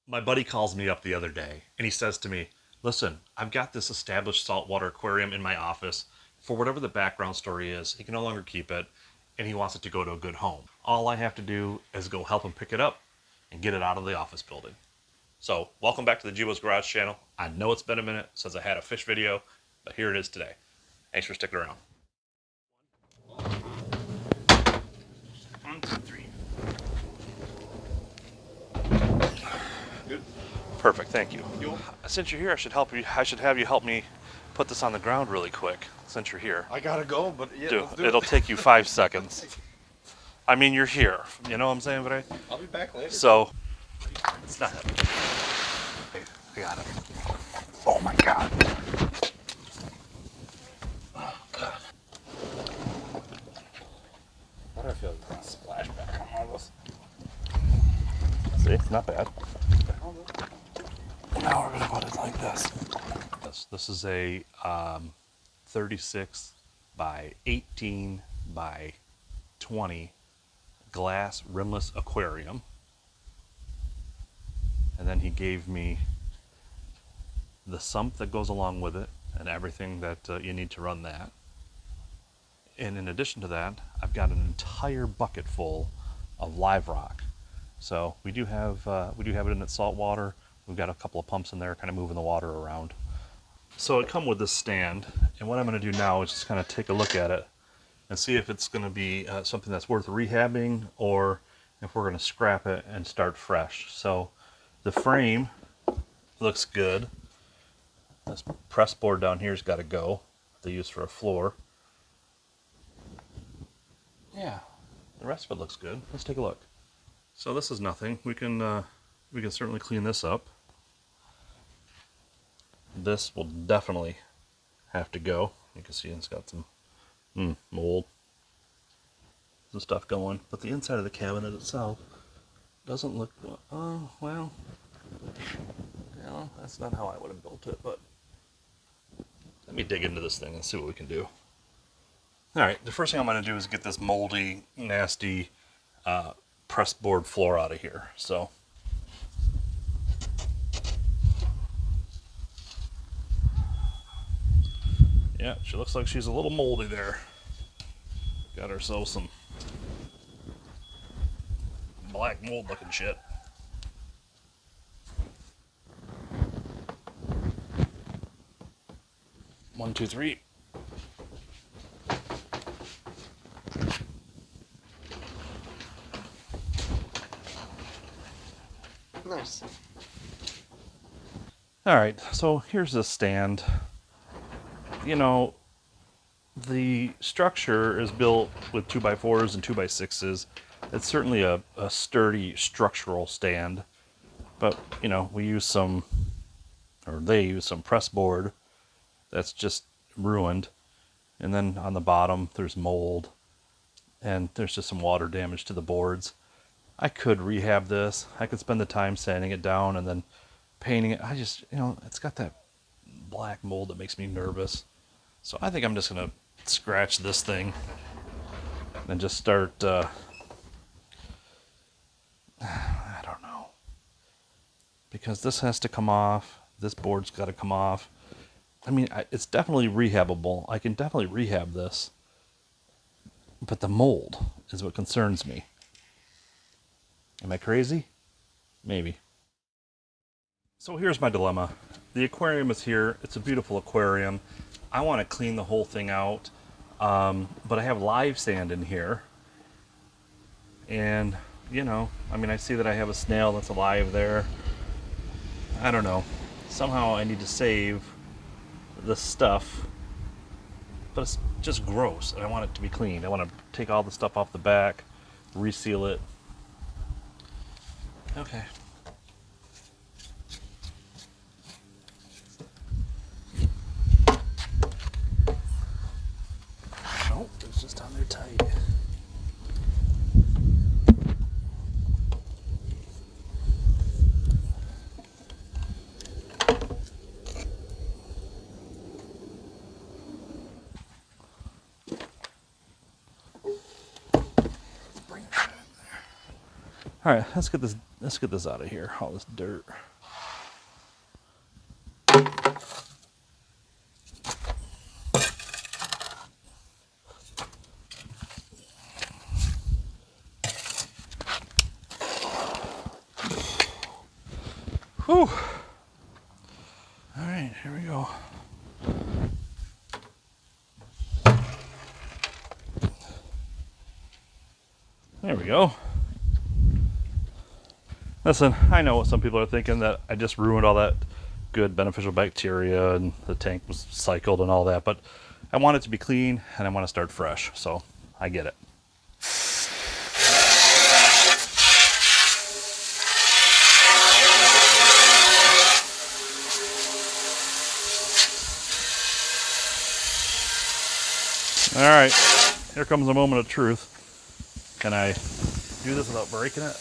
My buddy calls me up the other day and he says to me, listen, I've got this established saltwater aquarium in my office. For whatever the background story is, he can no longer keep it and he wants it to go to a good home. All I have to do is go help him pick it up and get it out of the office building. So, welcome back to the Jibo's Garage channel. I know it's been a minute since I had a fish video, but here it is today. Thanks for sticking around. 1, 2, 3. Good. Perfect, thank you. Since you're here, I should help you. I should have you help me put this on the ground really quick. Since you're here, I gotta go, but yeah, it'll take you 5 seconds. I mean, you're here. You know what I'm saying, but I'll be back later. so it's not. I got it. Oh my god. Oh god. Why do I feel like a splashback on all this? See, it's not bad. Now we're gonna put it like this. This is a 36 by 18 by 20 glass rimless aquarium. And then he gave me the sump that goes along with it and everything that you need to run that. And in addition to that, I've got an entire bucket full of live rock. So we do have it in its salt water. We've got a couple of pumps in there kind of moving the water around. So it come with this stand, and what I'm going to do now is just kind of take a look at it and see if it's going to be something that's worth rehabbing or if we're going to scrap it and start fresh. So the frame looks good. This press board down here's got to go. They use for a floor. Yeah, the rest of it looks good. Let's take a look. So this is nothing. We can certainly clean this up. This will definitely have to go. You can see it's got some mold, some stuff going. But the inside of the cabinet itself doesn't look. Oh well, that's not how I would have built it. But let me dig into this thing and see what we can do. All right, the first thing I'm going to do is get this moldy, nasty press board floor out of here. So. Yeah, she looks like she's a little moldy there. Got ourselves some black mold looking shit. One, two, three. Nice. All right, so here's the stand. You know, the structure is built with 2x4s and 2x6s. It's certainly a sturdy structural stand, but you know, they use some press board that's just ruined, and then on the bottom there's mold, and there's just some water damage to the boards. I could rehab this. I could spend the time sanding it down and then painting it. I just, it's got that black mold that makes me nervous. So I think I'm just going to scratch this thing and just start, I don't know. Because this has to come off. This board's got to come off. I mean, it's definitely rehabbable. I can definitely rehab this. But the mold is what concerns me. Am I crazy? Maybe. So here's my dilemma. The aquarium is here. It's a beautiful aquarium. I want to clean the whole thing out, but I have live sand in here. And, I see that I have a snail that's alive there. I don't know. Somehow I need to save this stuff, but it's just gross, and I want it to be cleaned. I want to take all the stuff off the back, reseal it. Okay. Oh, it's just on there tight. All right, let's get this out of here. All this dirt. Whew. All right, here we go. There we go. Listen, I know what some people are thinking, that I just ruined all that good beneficial bacteria and the tank was cycled and all that, but I want it to be clean and I want to start fresh, so I get it. All right, here comes a moment of truth. Can I do this without breaking it?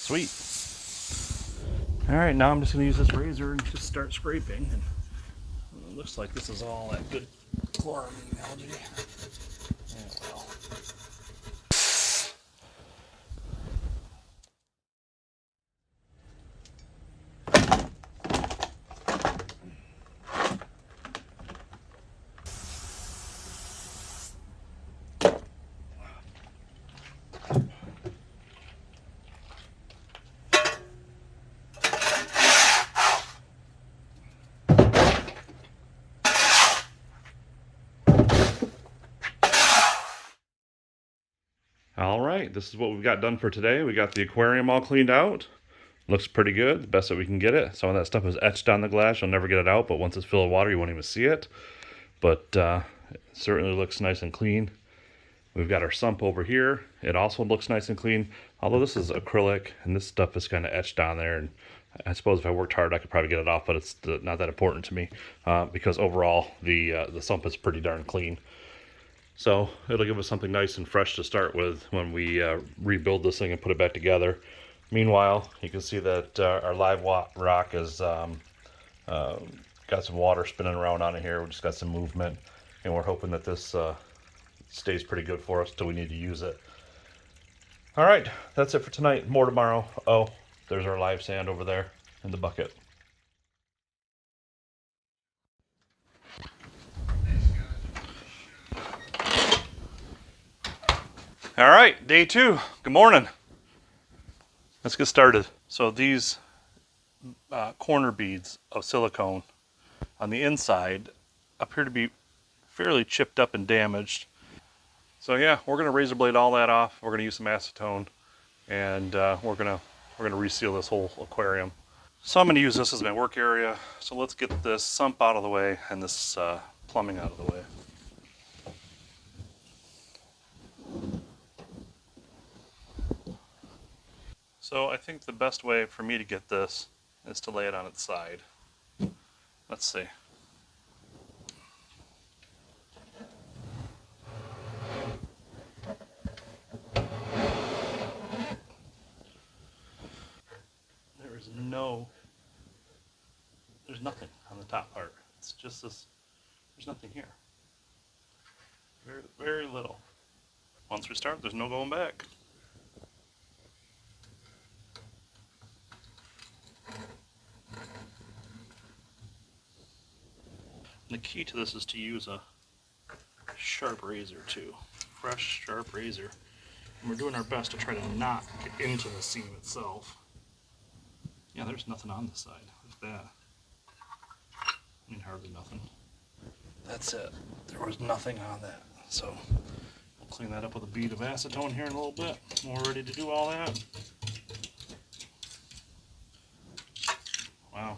Sweet. All right, now I'm just going to use this razor and just start scraping. And it looks like this is all that good chloramine algae. Yeah, well. All right, this is what we've got done for today. We got the aquarium all cleaned out. Looks pretty good, the best that we can get it. Some of that stuff is etched on the glass. You'll never get it out, but once it's filled with water, you won't even see it. But it certainly looks nice and clean. We've got our sump over here. It also looks nice and clean, although this is acrylic and this stuff is kind of etched on there. And I suppose if I worked hard, I could probably get it off, but it's not that important to me because overall the sump is pretty darn clean. So it'll give us something nice and fresh to start with when we rebuild this thing and put it back together. Meanwhile, you can see that our live rock is got some water spinning around on it here. We just got some movement, and we're hoping that this stays pretty good for us till we need to use it. All right, that's it for tonight. More tomorrow. Oh, there's our live sand over there in the bucket. All right, day 2. Good morning. Let's get started. So these corner beads of silicone on the inside appear to be fairly chipped up and damaged. So yeah, we're gonna razor blade all that off. We're gonna use some acetone, and we're gonna reseal this whole aquarium. So I'm gonna use this as my work area. So let's get this sump out of the way and this plumbing out of the way. So I think the best way for me to get this is to lay it on its side. Let's see. There's nothing on the top part. It's just this, there's nothing here. Very, very little. Once we start, there's no going back. The key to this is to use a sharp razor too. Fresh, sharp razor. And we're doing our best to try to not get into the seam itself. Yeah, there's nothing on this side. Look at that. I mean, hardly nothing. That's it. There was nothing on that. So we'll clean that up with a bead of acetone here in a little bit. When we're ready to do all that. Wow.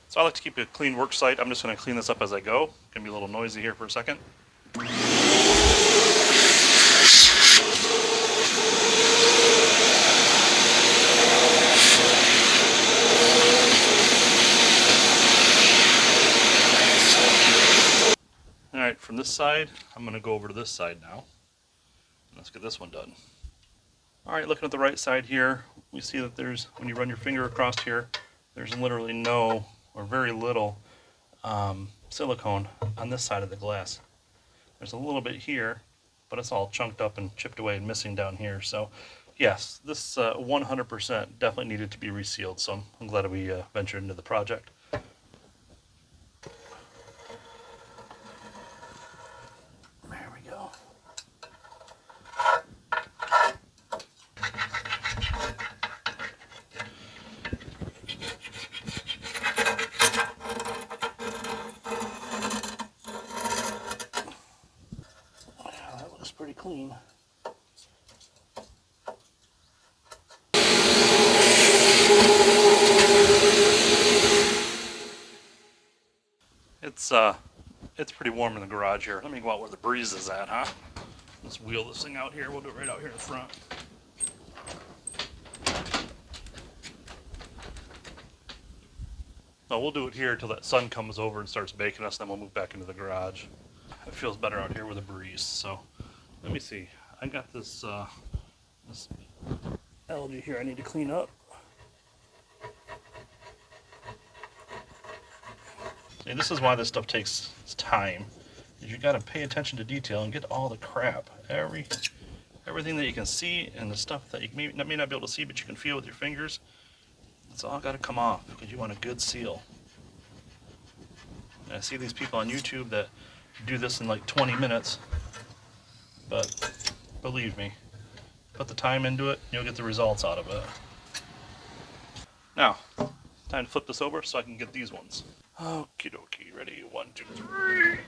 So I like to keep a clean work site. I'm just going to clean this up as I go. It's going to be a little noisy here for a second. Alright, from this side, I'm going to go over to this side now. Let's get this one done. Alright, looking at the right side here, we see that there's, when you run your finger across here, there's literally no, or very little, silicone on this side of the glass. There's a little bit here, but it's all chunked up and chipped away and missing down here. So yes, this 100% definitely needed to be resealed, so I'm glad we ventured into the project. There we go. Wow, that looks pretty clean. It's pretty warm in the garage here. Let me go out where the breeze is at, huh? Let's wheel this thing out here. We'll do it right out here in front. No, we'll do it here until that sun comes over and starts baking us, then we'll move back into the garage. It feels better out here with a breeze. So let me see. I got this this algae here I need to clean up. See, this is why this stuff takes time. You got to pay attention to detail and get all the crap, everything that you can see, and the stuff that you may not be able to see but you can feel with your fingers. It's all got to come off because you want a good seal. And I see these people on YouTube that do this in like 20 minutes, but believe me, put the time into it, you'll get the results out of it. Now, time to flip this over so I can get these ones. Okie dokie, ready? 1, 2, 3.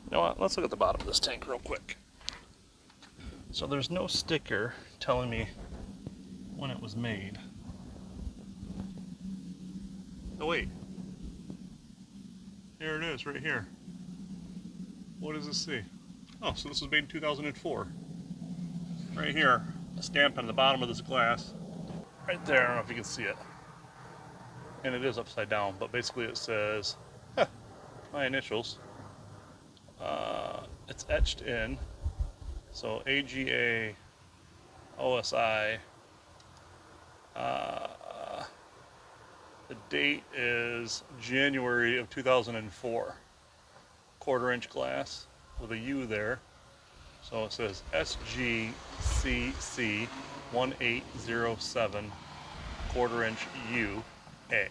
You know what? Let's look at the bottom of this tank real quick. So there's no sticker telling me when it was made. Oh wait. Here it is, right here. What does this say? Oh, so this was made in 2004. Right here, a stamp on the bottom of this glass. Right there, I don't know if you can see it. And it is upside down, but basically it says, my initials. It's etched in. So AGA OSI. The date is January of 2004. 1/4-inch glass with a U there. So it says SGCC 1807 1/4-inch UA.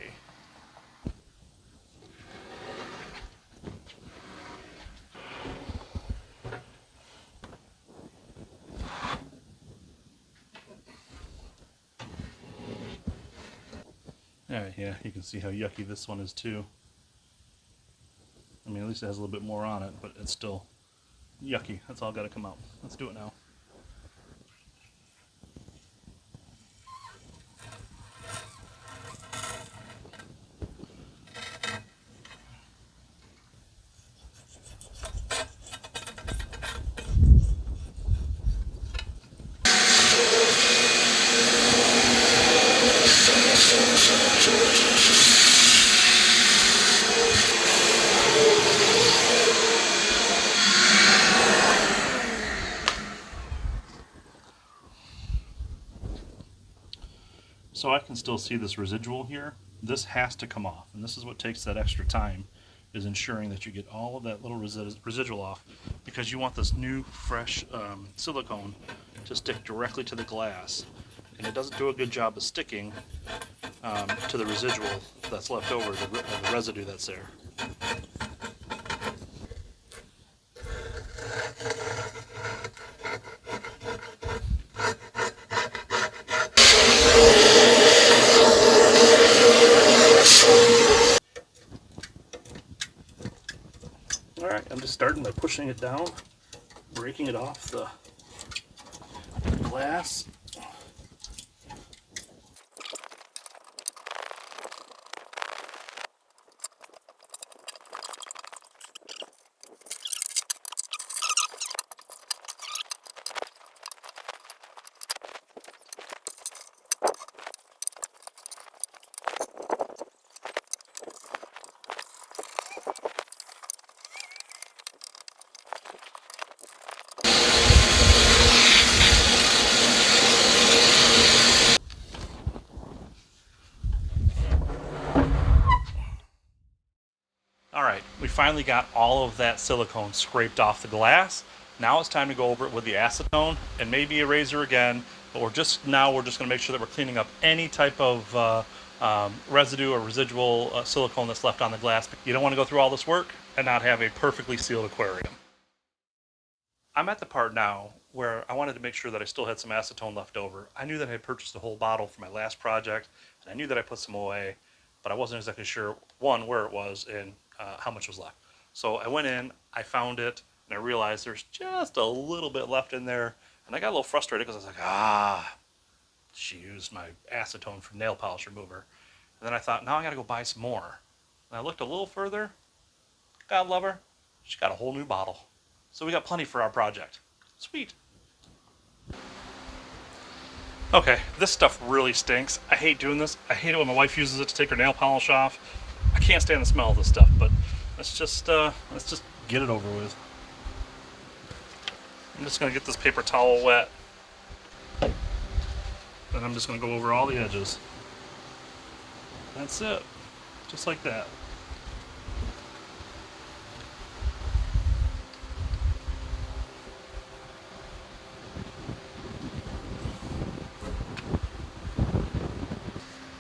Alright, yeah, you can see how yucky this one is too. I mean, at least it has a little bit more on it, but it's still yucky. That's all got to come out. Let's do it now. So I can still see this residual here. This has to come off, and this is what takes that extra time, is ensuring that you get all of that little residual off, because you want this new, fresh silicone to stick directly to the glass, and it doesn't do a good job of sticking to the residual that's left over, the residue that's there. Alright, I'm just starting by pushing it down, breaking it off the glass. All right, we finally got all of that silicone scraped off the glass. Now it's time to go over it with the acetone and maybe a razor again, but we're just going to make sure that we're cleaning up any type of residue or residual silicone that's left on the glass. You don't want to go through all this work and not have a perfectly sealed aquarium. I'm at the part now where I wanted to make sure that I still had some acetone left over. I knew that I had purchased a whole bottle for my last project, and I knew that I put some away, but I wasn't exactly sure, one, where it was and how much was left. So I went in, I found it, and I realized there's just a little bit left in there, and I got a little frustrated because I was like, she used my acetone for nail polish remover. And then I thought, now I gotta go buy some more. And I looked a little further, God love her, she got a whole new bottle. So we got plenty for our project. Sweet. Okay, this stuff really stinks. I hate doing this. I hate it when my wife uses it to take her nail polish off. I can't stand the smell of this stuff, but let's just get it over with. I'm just gonna get this paper towel wet. Then I'm just gonna go over all the edges. That's it. Just like that.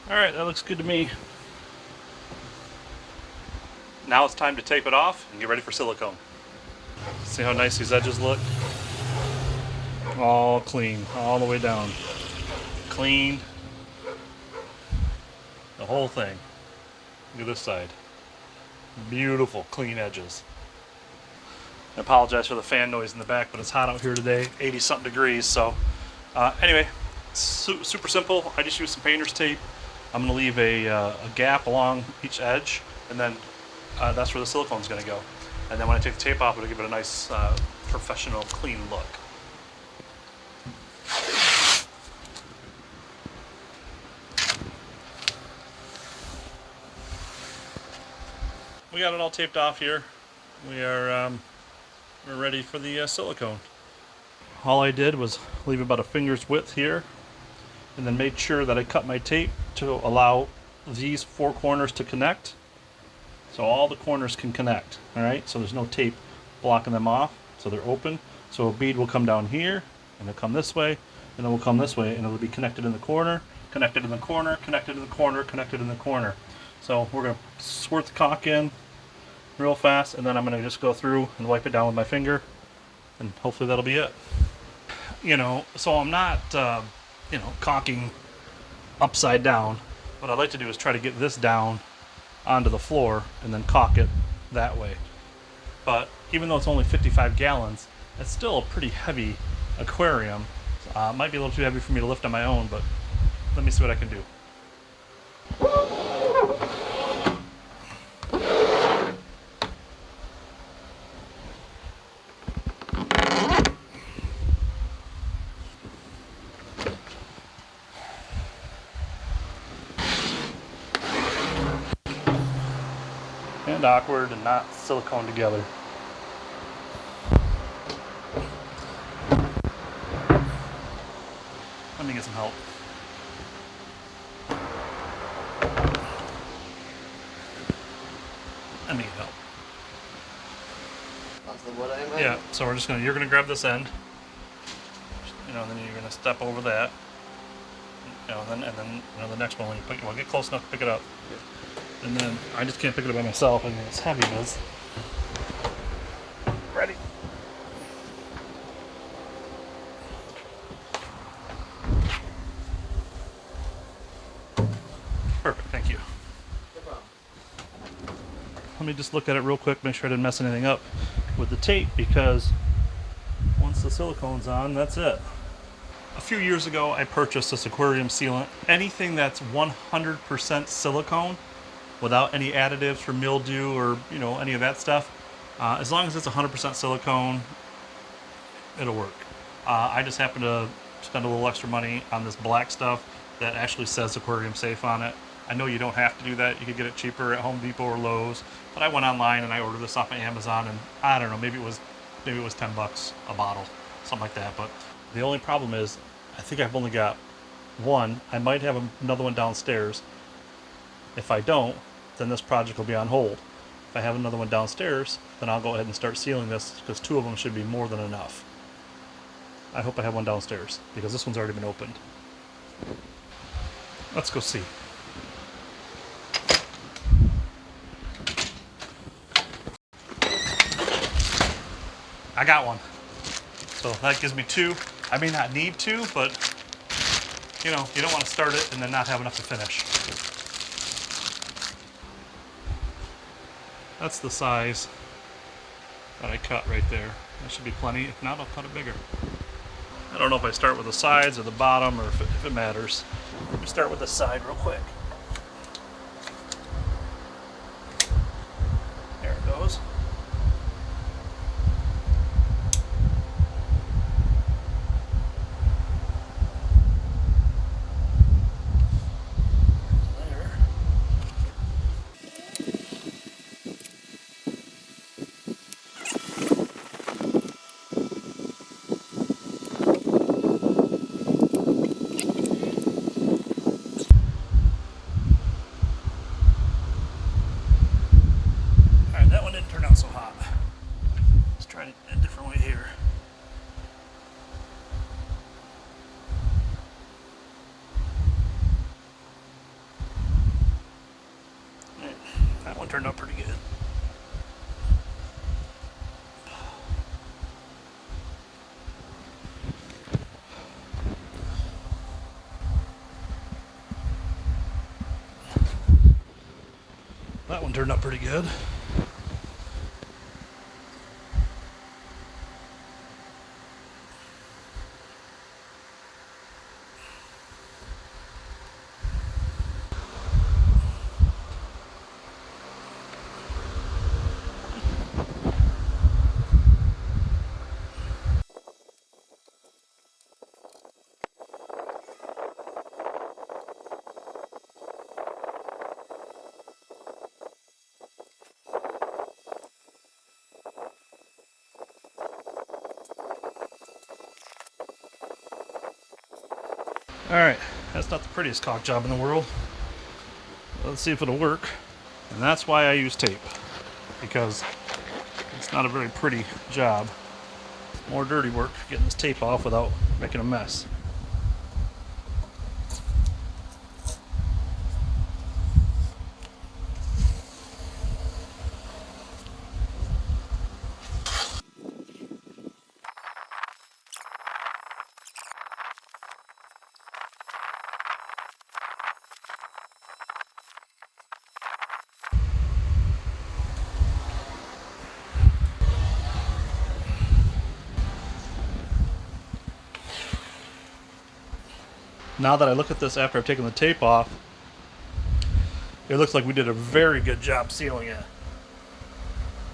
Alright, that looks good to me. Now it's time to tape it off and get ready for silicone. See how nice these edges look? All clean, all the way down. Clean. The whole thing. Look at this side. Beautiful, clean edges. I apologize for the fan noise in the back, but it's hot out here today, 80-something degrees. So anyway, super simple. I just used some painter's tape. I'm going to leave a gap along each edge, and then that's where the silicone's going to go. And then when I take the tape off, it'll give it a nice, professional, clean look. We got it all taped off here. We're ready for the silicone. All I did was leave about a finger's width here, and then made sure that I cut my tape to allow these four corners to connect. So all the corners can connect, all right? So there's no tape blocking them off, so they're open. So a bead will come down here, and it'll come this way, and it will come this way, and it'll be connected in the corner, connected in the corner, connected in the corner, connected in the corner. So we're gonna squirt the caulk in real fast, and then I'm gonna just go through and wipe it down with my finger, and hopefully that'll be it. You know, so I'm not, caulking upside down. What I'd like to do is try to get this down onto the floor and then caulk it that way. But even though it's only 55 gallons, it's still a pretty heavy aquarium. Might be a little too heavy for me to lift on my own, but let me see what I can do. And awkward and not silicone together. Let me get some help. Let me get help. That's the wood I imagine? Yeah, so you're gonna grab this end. And then you're gonna step over that. And then the next one when you get close enough to pick it up. Yeah. And then I just can't pick it up by myself. I mean, it's heavy, Liz. Ready. Perfect, thank you. No problem. Let me just look at it real quick, make sure I didn't mess anything up with the tape, because once the silicone's on, that's it. A few years ago, I purchased this aquarium sealant. Anything that's 100% silicone, without any additives for mildew or any of that stuff, as long as it's 100% silicone, it'll work. I just happen to spend a little extra money on this black stuff that actually says aquarium safe on it. I know you don't have to do that. You could get it cheaper at Home Depot or Lowe's, but I went online and I ordered this off of Amazon, and I don't know, maybe it was $10 a bottle, something like that. But the only problem is, I think I've only got one. I might have another one downstairs. If I don't, then this project will be on hold. If I have another one downstairs, then I'll go ahead and start sealing this, because 2 of them should be more than enough. I hope I have one downstairs, because this one's already been opened. Let's go see. I got one. So that gives me 2. I may not need 2, but you know, you don't want to start it and then not have enough to finish. That's the size that I cut right there. That should be plenty. If not, I'll cut it bigger. I don't know if I start with the sides or the bottom, or if it matters. Let me start with the side real quick. There it goes. There. Alright, that one didn't turn out so hot. Let's try it a different way here. That one turned out pretty good. That one turned out pretty good. Alright, that's not the prettiest caulk job in the world. Let's see if it'll work. And that's why I use tape, because it's not a very pretty job. More dirty work getting this tape off without making a mess. Now that I look at this after I've taken the tape off, it looks like we did a very good job sealing it.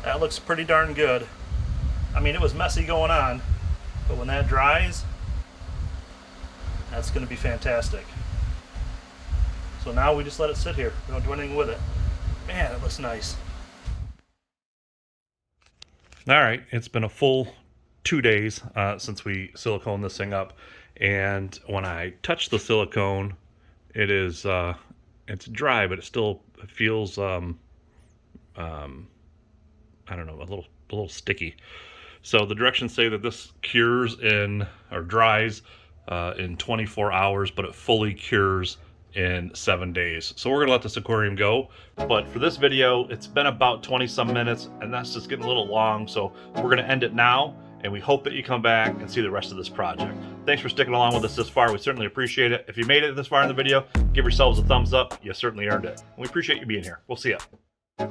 That looks pretty darn good. I mean, it was messy going on, but when that dries, that's going to be fantastic. So now we just let it sit here. We don't do anything with it. Man, it looks nice. Alright, it's been a full 2 days since we silicone this thing up. And when I touch the silicone, it is it's dry, but it still feels I don't know, a little sticky. So the directions say that this cures or dries in 24 hours, but it fully cures in 7 days. So we're gonna let this aquarium go. But for this video, it's been about 20 some minutes, and that's just getting a little long. So we're gonna end it now. And we hope that you come back and see the rest of this project. Thanks for sticking along with us this far. We certainly appreciate it. If you made it this far in the video, give yourselves a thumbs up. You certainly earned it. And we appreciate you being here. We'll see ya.